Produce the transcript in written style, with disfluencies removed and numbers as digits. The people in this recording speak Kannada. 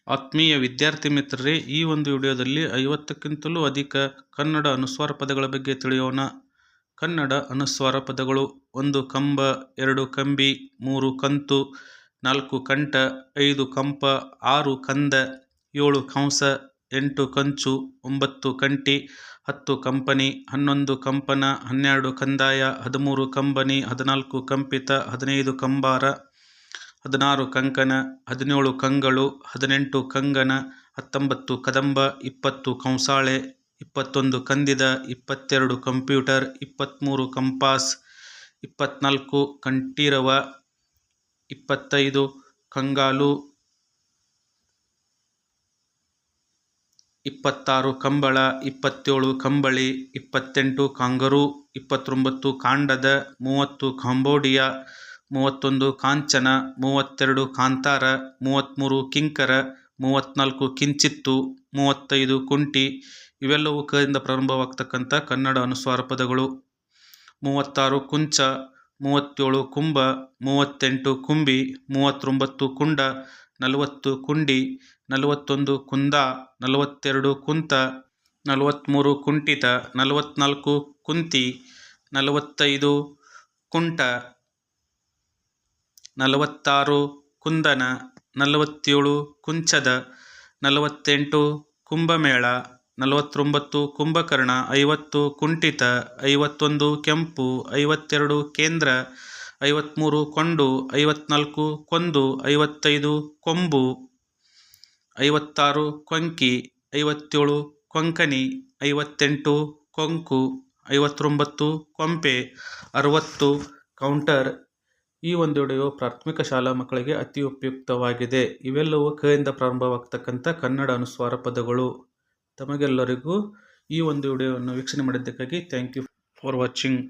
ಆತ್ಮೀಯ ವಿದ್ಯಾರ್ಥಿ ಮಿತ್ರರೇ, ಈ ಒಂದು ವಿಡಿಯೋದಲ್ಲಿ 50ಕ್ಕಿಂತಲೂ ಅಧಿಕ ಕನ್ನಡ ಅನುಸ್ವಾರ ಪದಗಳ ಬಗ್ಗೆ ತಿಳಿಯೋಣ. ಕನ್ನಡ ಅನುಸ್ವಾರ ಪದಗಳು: 1 ಕಂಬ, 2 ಕಂಬಿ, 3 ಕಂತು, 4 ಕಂಠ, 5 ಕಂಪ, 6 ಕಂದ, 7 ಕಂಸ, 8 ಕಂಚು, 9 ಕಂಠಿ, 10 ಕಂಪನಿ, 11 ಕಂಪನ, 12 ಕಂದಾಯ, 13 ಕಂಬನಿ, 14 ಕಂಪಿತ, 15 ಕಂಬಾರ, 16 ಕಂಕಣ, 17 ಕಂಗಳು, 18 ಕಂಗನ, 19 ಕದಂಬ, 20 ಕಂಸಾಳೆ, 21 ಕಂದಿದ, 22 ಕಂಪ್ಯೂಟರ್, 23 ಕಂಪಾಸ್, 24 ಕಂಠೀರವ, 25 ಕಂಗಾಲು, 26 ಕಂಬಳ, 27 ಕಂಬಳಿ, 28 ಕಾಂಗರೂ, 29 ಕಾಂಡದ, 30 ಕಾಂಬೋಡಿಯಾ, 31 ಕಾಂಚನ, 32 ಕಾಂತಾರ, 33 ಕಿಂಕರ, 34 ಕಿಂಚಿತ್ತು, 35 ಕುಂಟಿ. ಇವೆಲ್ಲವೂ ಕದಿಂದ ಪ್ರಾರಂಭವಾಗ್ತಕ್ಕಂಥ ಕನ್ನಡ ಅನುಸ್ವಾರ ಪದಗಳು. 36 ಕುಂಚ, 37 ಕುಂಭ, 38 ಕುಂಬಿ, 39 ಕುಂಡ, 40 ಕುಂಡಿ, 41 ಕುಂದ, 42 ಕುಂತ, 43 ಕುಂಠಿತ, 44 ಕುಂತಿ, 45 ಕುಂಟ, 46 ಕುಂದನ, 47 ಕುಂಚದ, 48 ಕುಂಭಮೇಳ, 49 ಕುಂಭಕರ್ಣ, 50 ಕುಂಠಿತ, 51 ಕೆಂಪು, 52 ಕೇಂದ್ರ, 53 ಕೊಂಡು, 54 ಕೊಂದು, 55 ಕೊಂಬು, 56 ಕೊಂಕಿ, 57 ಕೊಂಕಣಿ, 58 ಕೊಂಕು, 59 ಕೊಂಪೆ, 60 ಕೌಂಟರ್. ಈ ಒಂದು ವಿಡಿಯೋ ಪ್ರಾಥಮಿಕ ಶಾಲಾ ಮಕ್ಕಳಿಗೆ ಅತಿ ಉಪಯುಕ್ತವಾಗಿದೆ. ಇವೆಲ್ಲವೂ ಕಯಿಂದ ಪ್ರಾರಂಭವಾಗ್ತಕ್ಕಂಥ ಕನ್ನಡ ಅನುಸ್ವಾರ ಪದಗಳು. ತಮಗೆಲ್ಲರಿಗೂ ಈ ಒಂದು ವಿಡಿಯೋವನ್ನು ವೀಕ್ಷಣೆ ಮಾಡಿದ್ದಕ್ಕಾಗಿ ಥ್ಯಾಂಕ್ ಯು ಫಾರ್ ವಾಚಿಂಗ್.